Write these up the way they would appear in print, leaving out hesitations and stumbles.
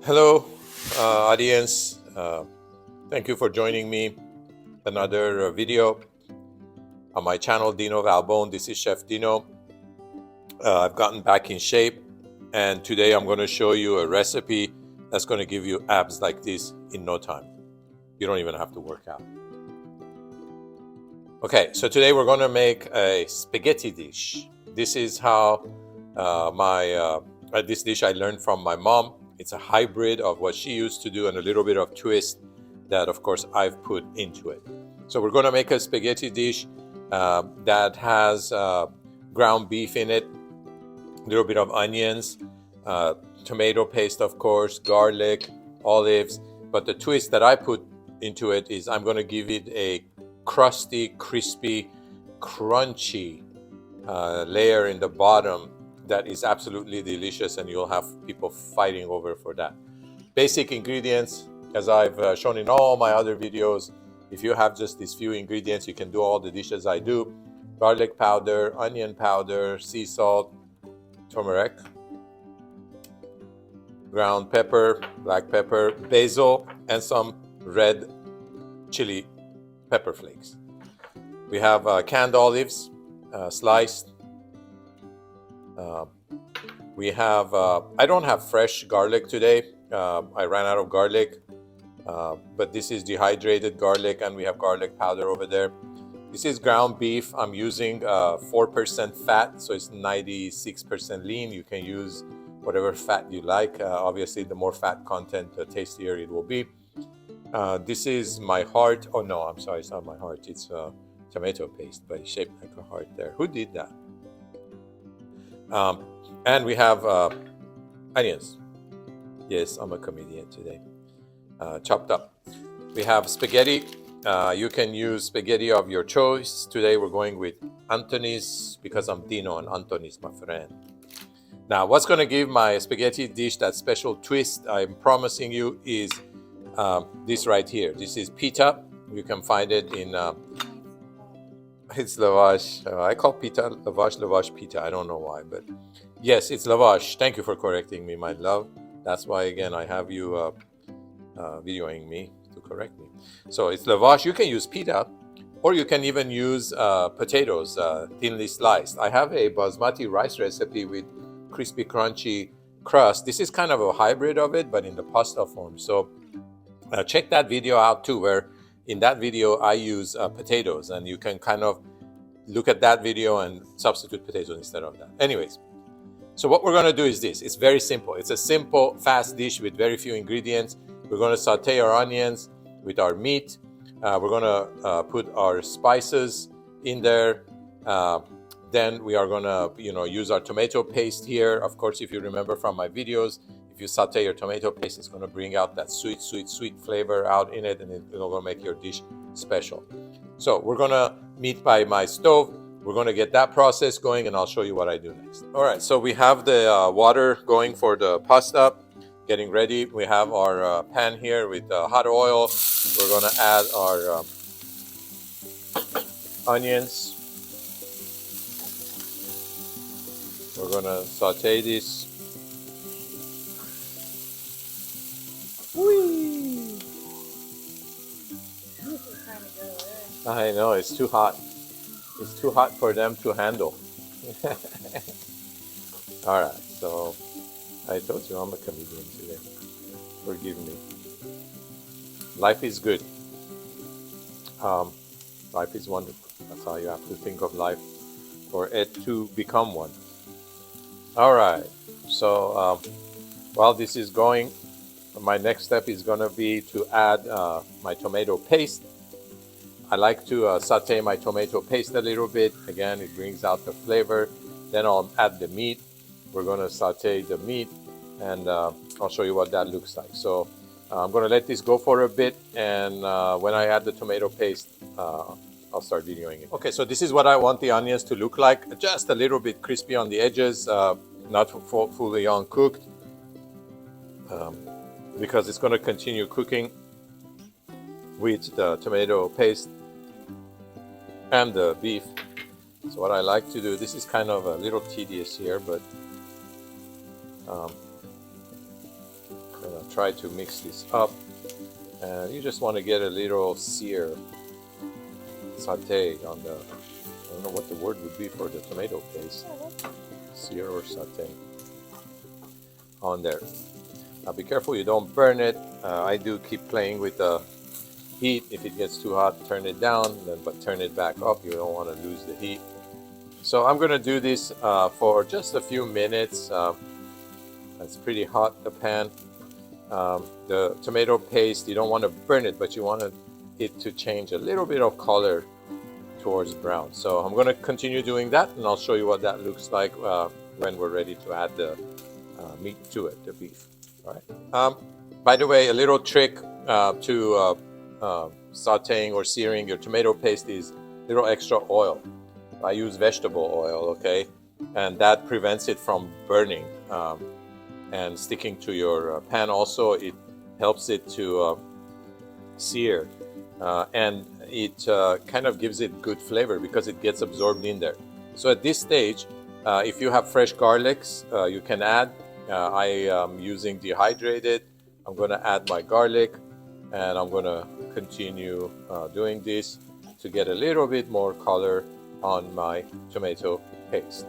Hello, audience. Thank you for joining me. Another video on my channel, Dinovalbone. This is Chef Dino. I've gotten back in shape, and today I'm going to show you a recipe that's going to give you abs like this in no time. You don't even have to work out. Okay, so today we're going to make a spaghetti dish. This is how this dish I learned from my mom. It's a hybrid of what she used to do and a little bit of twist that, of course, I've put into it. So we're going to make a spaghetti dish that has ground beef in it, a little bit of onions, tomato paste, of course, garlic, olives. But the twist that I put into it is I'm going to give it a crusty, crispy, crunchy layer in the bottom that is absolutely delicious, and you'll have people fighting over for that. Basic ingredients, as I've shown in all my other videos. If you have just these few ingredients, you can do all the dishes I do. Garlic powder, onion powder, sea salt, turmeric, ground pepper, black pepper, basil, and some red chili pepper flakes. We have canned olives, sliced. We have, I don't have fresh garlic today. I ran out of garlic, but this is dehydrated garlic, and we have garlic powder over there. This is ground beef. I'm using 4% fat, so it's 96% lean. You can use whatever fat you like. Obviously, the more fat content, the tastier it will be. This is my heart. Oh no, I'm sorry, it's not my heart. It's tomato paste, but it's shaped like a heart there. Who did that? And we have onions. Yes, I'm a comedian today. Chopped up. We have spaghetti. You can use spaghetti of your choice. Today we're going with Anthony's because I'm Dino and Anthony's my friend. Now, what's going to give my spaghetti dish that special twist I'm promising you is this right here. This is pita. You can find it in it's lavash. I call pita lavash pita. I don't know why, but yes, it's lavash. Thank you for correcting me, my love. That's why, again, I have you videoing me to correct me. So it's lavash. You can use pita, or you can even use potatoes, thinly sliced. I have a basmati rice recipe with crispy, crunchy crust. This is kind of a hybrid of it, but in the pasta form. So check that video out too, where in that video I use potatoes, and you can kind of look at that video and substitute potatoes instead of that. Anyways, so what we're going to do is this. It's very simple. It's a simple, fast dish with very few ingredients. We're going to saute our onions with our meat. We're going to put our spices in there. Then we are going to, use our tomato paste here. Of course, if you remember from my videos, if you saute your tomato paste, it's going to bring out that sweet, sweet, sweet flavor out in it, and it's going to make your dish special. So we're going to meet by my stove. We're going to get that process going, and I'll show you what I do next. All right, so we have the water going for the pasta, getting ready. We have our pan here with hot oil. We're going to add our onions. We're going to saute this. Whee! I know, it's too hot. It's too hot for them to handle. All right, so I told you I'm a comedian today. Forgive me. Life is good. Life is wonderful. That's how you have to think of life for it to become one. All right, so while this is going, my next step is going to be to add my tomato paste. I like to saute my tomato paste a little bit. Again, it brings out the flavor. Then I'll add the meat. We're going to saute the meat, and I'll show you what that looks like. So I'm going to let this go for a bit, and when I add the tomato paste, I'll start videoing it. Okay, so this is what I want the onions to look like. Just a little bit crispy on the edges, not fully uncooked, because it's going to continue cooking with the tomato paste and the beef. So what I like to do, this is kind of a little tedious here, but try to mix this up, and you just want to get a little sear, saute on the, I don't know what the word would be for the tomato paste, sear or saute on there. Now be careful you don't burn it. I do keep playing with the heat. If it gets too hot, turn it down, but turn it back up. You don't want to lose the heat. So I'm going to do this for just a few minutes. It's pretty hot, the pan. The tomato paste, you don't want to burn it, but you want it to change a little bit of color towards brown. So I'm going to continue doing that, and I'll show you what that looks like when we're ready to add the meat to it, the beef. All right. By the way, a little trick to sauteing or searing your tomato paste is a little extra oil. I use vegetable oil, okay, and that prevents it from burning and sticking to your pan. Also, it helps it to sear, and it kind of gives it good flavor because it gets absorbed in there. So at this stage, if you have fresh garlics, you can add. I am using dehydrated. I'm going to add my garlic, and I'm going to continue doing this to get a little bit more color on my tomato paste.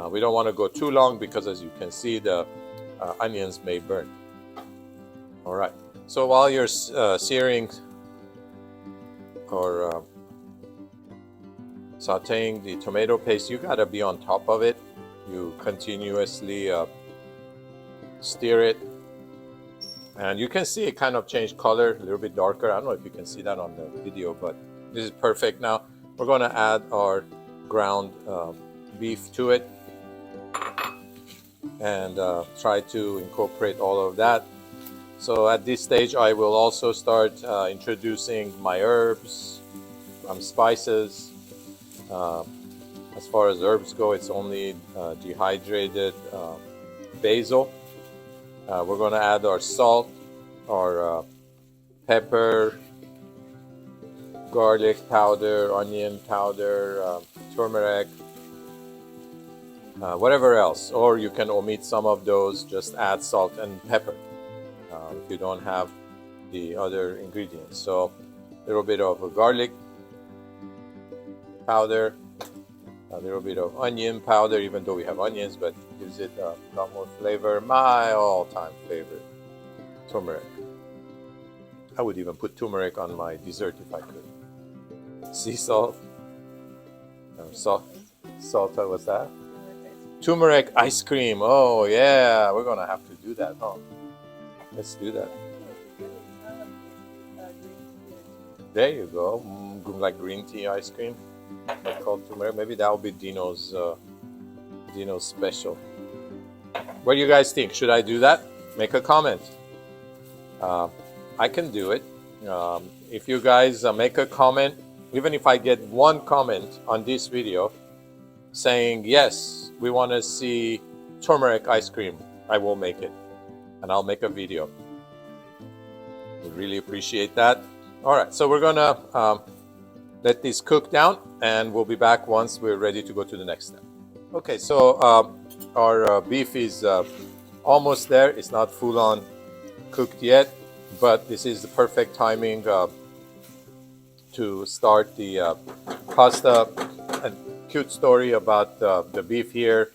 We don't want to go too long because, as you can see, the onions may burn. All right. So while you're searing or sauteing the tomato paste, you gotta be on top of it. You continuously stir it, and you can see it kind of change color, a little bit darker. I don't know if you can see that on the video, but this is perfect. Now we're going to add our ground beef to it and try to incorporate all of that. So at this stage, I will also start introducing my herbs, spices. As far as herbs go, it's only dehydrated basil. We're going to add our salt, our pepper, garlic powder, onion powder, turmeric, whatever else. Or you can omit some of those, just add salt and pepper if you don't have the other ingredients. So a little bit of a garlic powder, a little bit of onion powder, even though we have onions, but it gives it a lot more flavor. My all-time favorite, turmeric. I would even put turmeric on my dessert if I could. Sea salt. Salt, what's that? Turmeric ice cream. Oh yeah, we're gonna have to do that, huh? Let's do that. There you go. Like green tea ice cream. Called turmeric. Maybe that will be Dino's special. What do you guys think? Should I do that? Make a comment. I can do it. If you guys make a comment, even if I get one comment on this video saying yes, we want to see turmeric ice cream, I will make it, and I'll make a video. We really appreciate that. All right, so we're gonna let this cook down, and we'll be back once we're ready to go to the next step. Okay, so our beef is almost there. It's not full on cooked yet, but this is the perfect timing to start the pasta. A cute story about the beef here.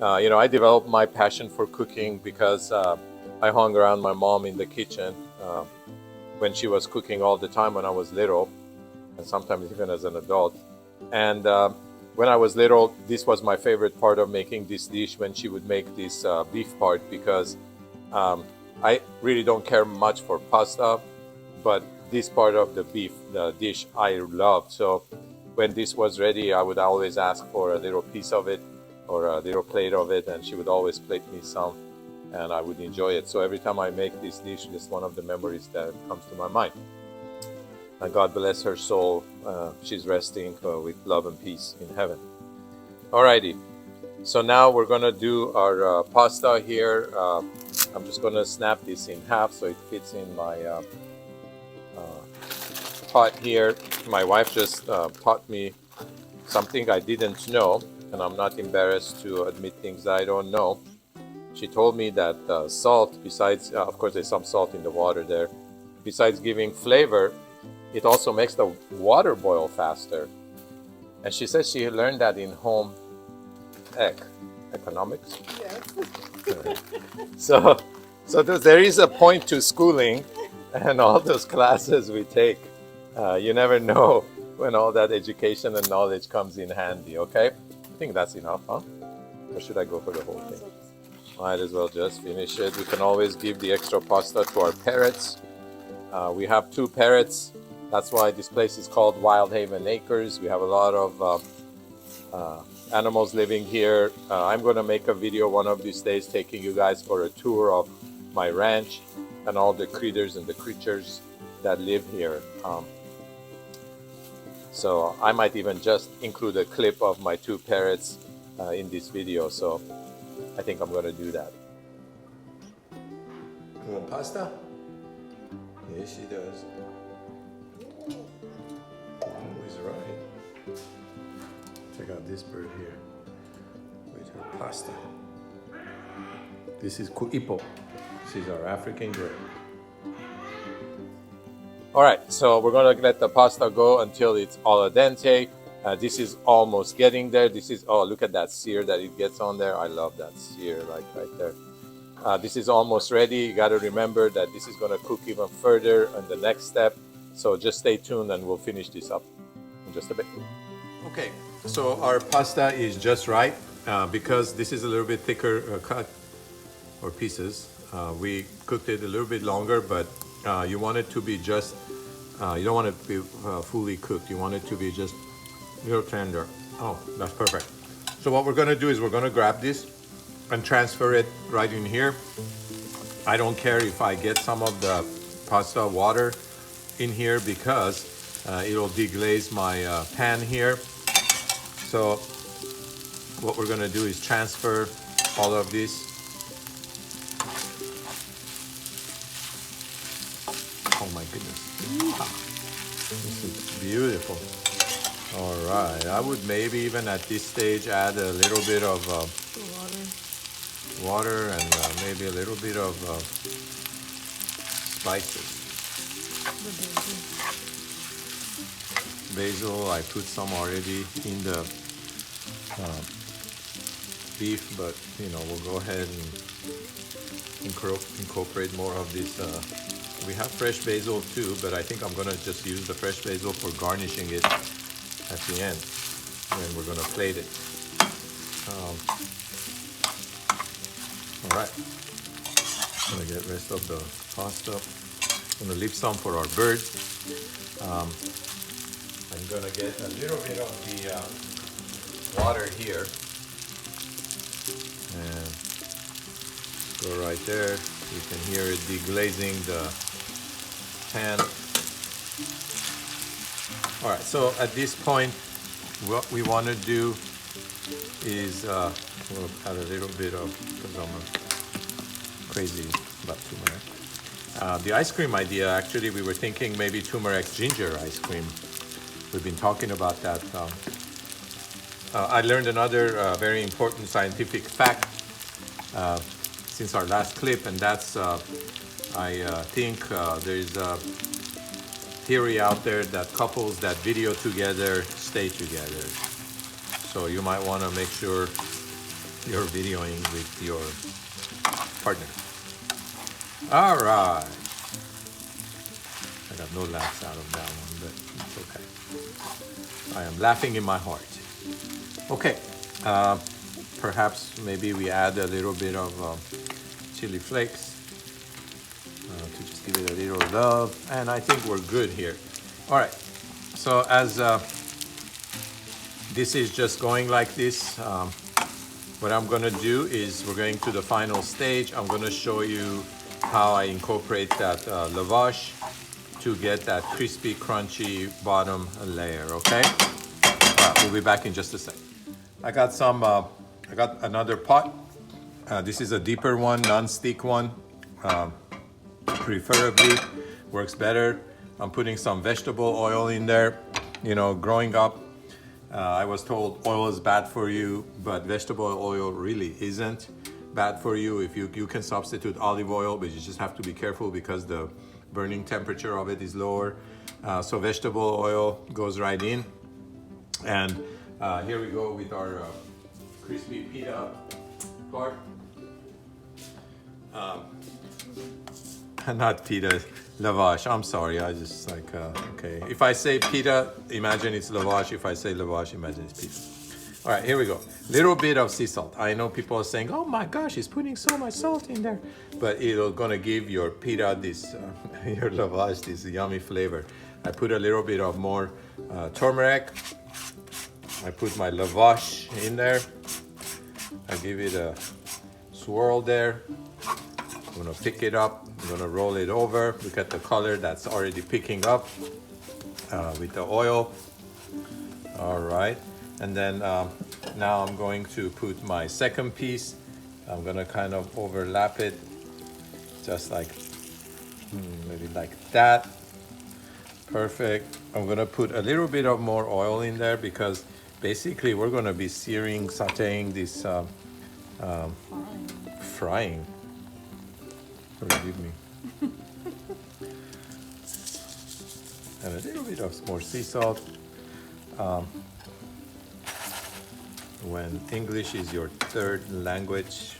I developed my passion for cooking because I hung around my mom in the kitchen when she was cooking all the time when I was little, and sometimes even as an adult. And when I was little, this was my favorite part of making this dish, when she would make this beef part, because I really don't care much for pasta, but this part of the beef, the dish, I loved. So when this was ready, I would always ask for a little piece of it or a little plate of it, and she would always plate me some, and I would enjoy it. So every time I make this dish, it's one of the memories that comes to my mind. And God bless her soul. She's resting with love and peace in heaven. Alrighty. So now we're gonna do our pasta here. I'm just gonna snap this in half so it fits in my pot here. My wife just taught me something I didn't know, and I'm not embarrassed to admit things I don't know. she told me that salt, besides, of course there's some salt in the water there, besides giving flavor, it also makes the water boil faster. And she says she learned that in home economics. Yes. So there is a point to schooling and all those classes we take. You never know when all that education and knowledge comes in handy, okay? I think that's enough, huh? Or should I go for the whole thing? Might as well just finish it. We can always give the extra pasta to our parrots. We have 2 parrots. That's why this place is called Wild Haven Acres. We have a lot of animals living here. I'm going to make a video one of these days taking you guys for a tour of my ranch and all the critters and the creatures that live here. So I might even just include a clip of my 2 parrots in this video. So I think I'm going to do that. You want pasta? Yes, she does. He's right. Check out this bird here with her pasta. This is Kuuipo. This is our African gray. All right, so we're gonna let the pasta go until it's al dente. This is almost getting there. This is, oh, look at that sear that it gets on there. I love that sear, like right there. This is almost ready. You got to remember that this is going to cook even further on the next step. So just stay tuned and we'll finish this up in just a bit. Okay, so our pasta is just right because this is a little bit thicker cut or pieces. We cooked it a little bit longer, but you want it to be just, you don't want it to be fully cooked. You want it to be just a little tender. Oh, that's perfect. So what we're going to do is we're going to grab this and transfer it right in here. I don't care if I get some of the pasta water in here because it'll deglaze my pan here. So what we're gonna do is transfer all of this. Oh my goodness. This is beautiful. All right, I would maybe even at this stage add a little bit of water and maybe a little bit of spices. Basil, I put some already in the beef, but you know, we'll go ahead and incorporate more of this. We have fresh basil too, but I think I'm gonna just use the fresh basil for garnishing it at the end when we're gonna plate it. All right, I'm gonna get the rest of the pasta. I'm gonna leave some for our birds. I'm gonna get a little bit of the water here and go right there. You can hear it deglazing the pan. All right, so at this point, what we want to do is we'll add a little bit of, because I'm crazy about turmeric. The ice cream idea, actually, we were thinking maybe turmeric ginger ice cream. We've been talking about that. I learned another very important scientific fact since our last clip, and that's I think there's a theory out there that couples that video together stay together. So you might want to make sure you're videoing with your partner. All right. I got no laughs out of that one, but it's okay. I am laughing in my heart. Okay. Perhaps maybe we add a little bit of chili flakes to just give it a little love. And I think we're good here. All right. So as this is just going like this, what I'm going to do is we're going to the final stage. I'm going to show you how I incorporate that lavash to get that crispy, crunchy bottom layer, okay? We'll be back in just a sec. I got some, I got another pot. This is a deeper one, non-stick one. Preferably works better. I'm putting some vegetable oil in there. You know, growing up, I was told oil is bad for you, but vegetable oil really isn't. bad for you. If you can substitute olive oil, but you just have to be careful because the burning temperature of it is lower. So vegetable oil goes right in. And here we go with our crispy pita part. Not pita, lavash. I'm sorry, I just like, okay. If I say pita, imagine it's lavash. If I say lavash, imagine it's pita. All right, here we go. Little bit of sea salt. I know people are saying, oh my gosh, he's putting so much salt in there. But it's gonna give your pita this, your lavash, this yummy flavor. I put a little bit of more turmeric. I put my lavash in there. I give it a swirl there. I'm gonna pick it up. I'm gonna roll it over. Look at the color that's already picking up with the oil. All right. And then now I'm going to put my second piece. I'm gonna kind of overlap it, just like, maybe like that. Perfect. I'm gonna put a little bit of more oil in there because basically we're gonna be searing, sauteing this, frying. Forgive me. And a little bit of more sea salt. When English is your third language,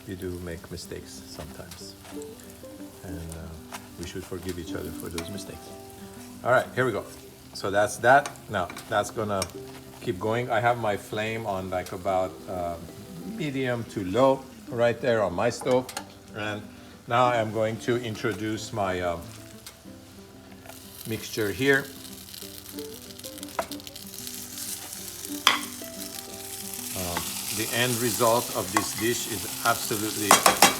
you do make mistakes sometimes. And we should forgive each other for those mistakes. All right, here we go. So that's that. Now, that's gonna keep going. I have my flame on like about medium to low right there on my stove. And now I'm going to introduce my mixture here. The end result of this dish is absolutely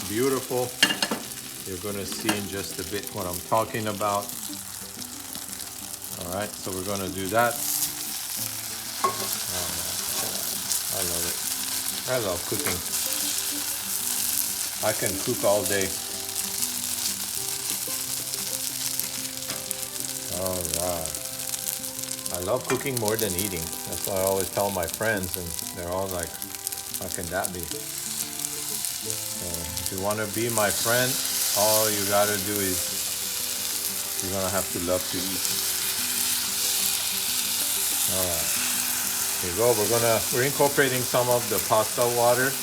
beautiful. You're gonna see in just a bit what I'm talking about. All right, so we're gonna do that. Oh, I love it. I love cooking. I can cook all day. All right. I love cooking more than eating. That's what I always tell my friends, and they're all like, how can that be? So if you want to be my friend, all you gotta do is you're gonna have to love to eat. All right, here you go. We're incorporating some of the pasta water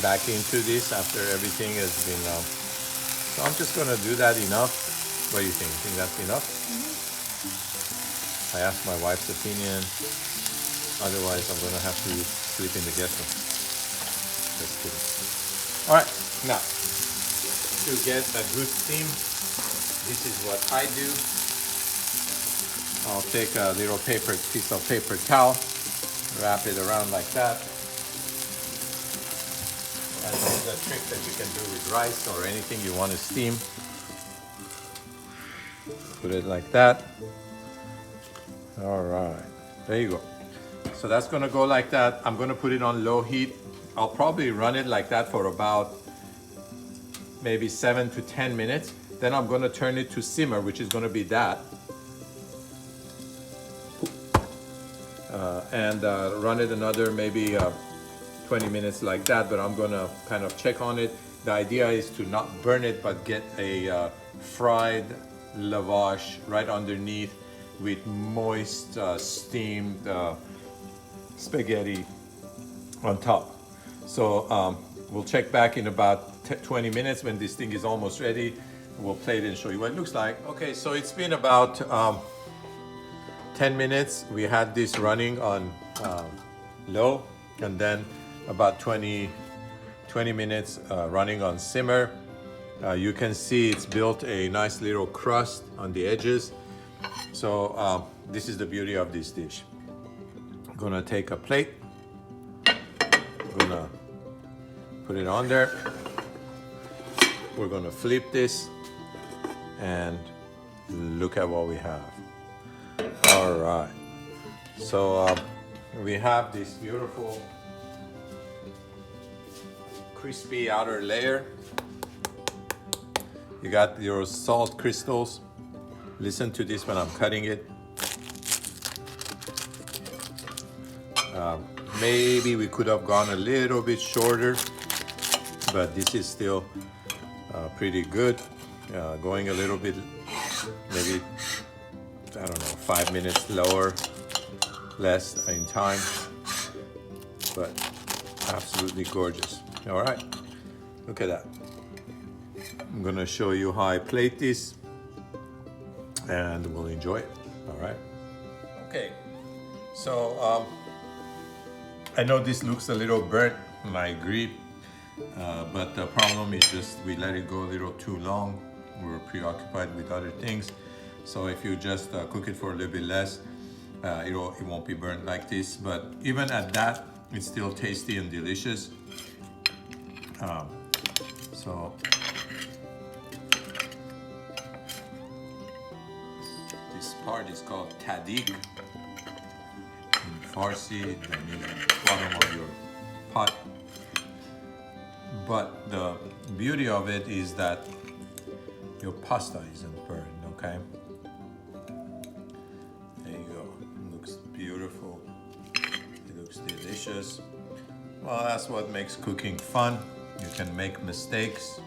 back into this after everything has been. So I'm just gonna do that enough. What do you think? You think that's enough? I asked my wife's opinion. Otherwise, I'm gonna have to sleep in the guest room. Just kidding. All right, now to get a good steam, this is what I do. I'll take a little piece of paper towel, wrap it around like that. And this is a trick that you can do with rice or anything you want to steam. Put it like that. All right, there you go. So that's gonna go like that. I'm gonna put it on low heat. I'll probably run it like that for about maybe 7 to 10 minutes. Then I'm gonna turn it to simmer, which is gonna be that. And run it another maybe 20 minutes like that, but I'm gonna kind of check on it. The idea is to not burn it, but get a fried lavash right underneath with moist, steamed spaghetti on top. So we'll check back in about 20 minutes when this thing is almost ready. We'll play it and show you what it looks like. Okay, so it's been about 10 minutes. We had this running on low, and then about 20 minutes running on simmer. You can see it's built a nice little crust on the edges. So this is the beauty of this dish. I'm gonna take a plate. I'm gonna put it on there. We're gonna flip this and look at what we have. All right. So we have this beautiful crispy outer layer. You got your salt crystals. Listen to this when I'm cutting it. Maybe we could have gone a little bit shorter, but this is still pretty good. Going a little bit, maybe, I don't know, 5 minutes lower, less in time, but absolutely gorgeous. All right, look at that. I'm gonna show you how I plate this and we'll enjoy it. All right. Okay, so I know this looks a little burnt, and I agree, but the problem is just we let it go a little too long. We're preoccupied with other things. So if you just cook it for a little bit less, it won't be burnt like this. But even at that, it's still tasty and delicious. So this part is called tadik. In Farsi, that means bottom of your pot. But the beauty of it is that your pasta isn't burned, okay? There you go. It looks beautiful. It looks delicious. Well, that's what makes cooking fun. You can make mistakes,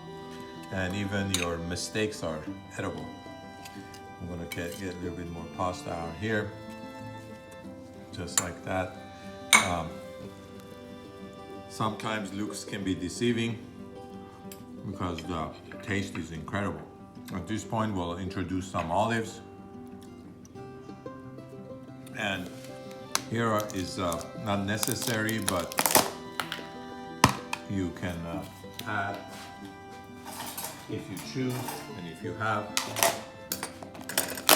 and even your mistakes are edible. I'm gonna get a little bit more pasta out here, just like that. Sometimes looks can be deceiving because the taste is incredible. At this point, we'll introduce some olives. And here is not necessary, but you can add if you choose, and if you have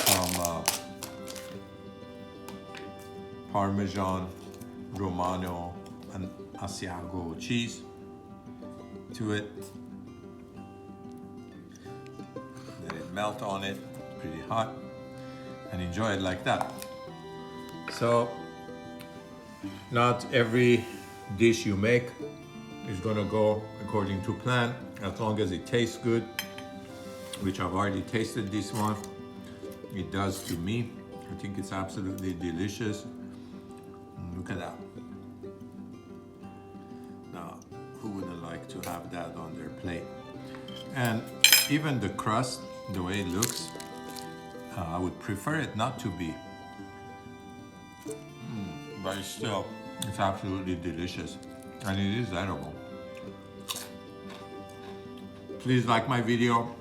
some Parmesan, Romano, and Asiago cheese to it. Let it melt on it, pretty hot, and enjoy it like that. So, not every dish you make is gonna go according to plan, as long as it tastes good, which I've already tasted this one. It does to me. I think it's absolutely delicious. Look at that. Now, who wouldn't like to have that on their plate? And even the crust, the way it looks, I would prefer it not to be. But it's absolutely delicious. And it is edible. Please like my video,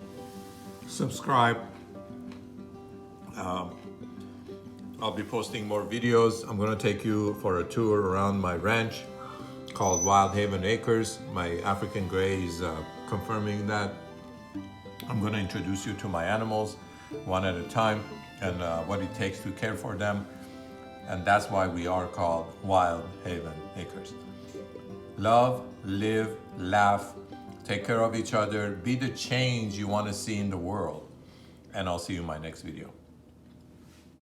subscribe. I'll be posting more videos. I'm gonna take you for a tour around my ranch called Wild Haven Acres. My African Grey is confirming that. I'm gonna introduce you to my animals one at a time and what it takes to care for them. And that's why we are called Wild Haven Acres. Love, live, laugh, take care of each other, be the change you want to see in the world. And I'll see you in my next video.